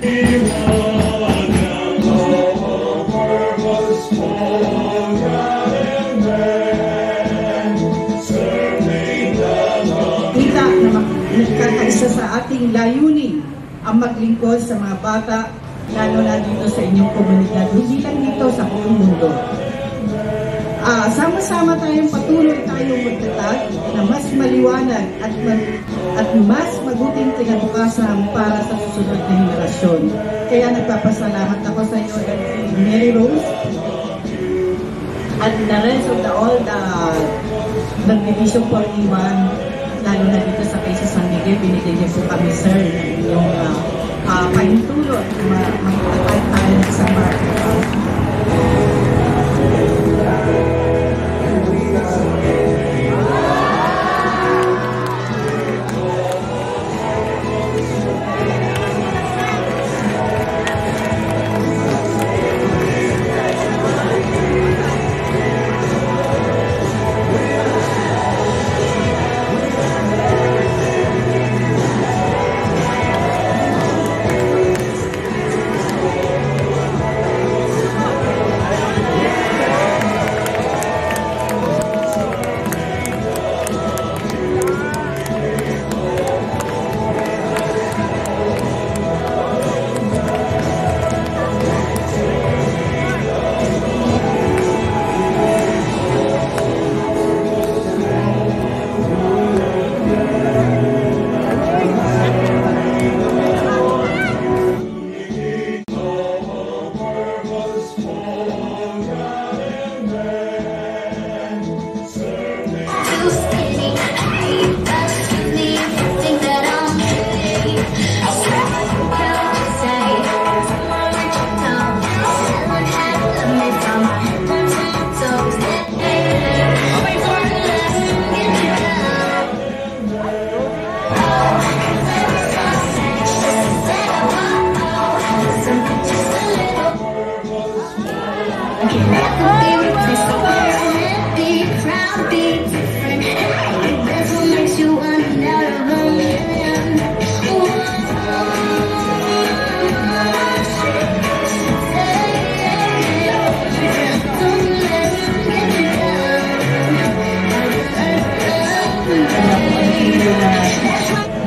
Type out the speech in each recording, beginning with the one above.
Kita na nagkakaisa sa ating layunin ang maglingkod sa mga bata, lalo na dito sa inyong komunidad, hindi lang dito sa buong mundo. Sama-sama tayong patuloy tayong magtatag na mas maliwanag at mas mabuting kinabukasan para sa susunod na henerasyon. Kaya nagpapasalamat ako sa inyo, Mary Rose, at the rest of all the Division 41, lalo na dito sa Quezon San Miguel. Binigyan niyo po kami, sir, ng inyong pahintulot na magtatag tayo sa mga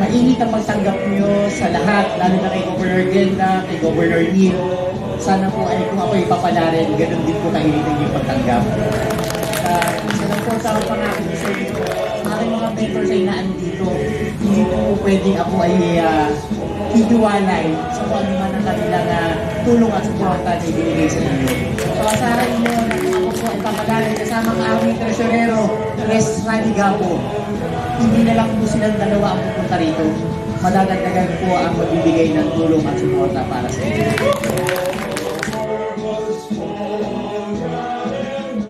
mainit ang pagtanggap nyo sa lahat, lalo na kay Governor Glenda, kay Governor Neil. Sana po ay kung ako ipapalarin, ganun din po kainit ang yung pagtanggap. Isa lang po sa pangako sa inyo, aking mga mentors ay naandito. Hindi po pwedeng ako ay hihiwalay sa kung ano man ang kanilang tulong at suporta na ibinigay sa inyo. So asahan nyo na kung ako po ay papalarin kasama ang aming tresurero, Les Rani Gapo. Hindi na lang po silang dalawa ang pupunta rito. Madagdagan po ang magbibigay ng tulong at suporta para sa inyo.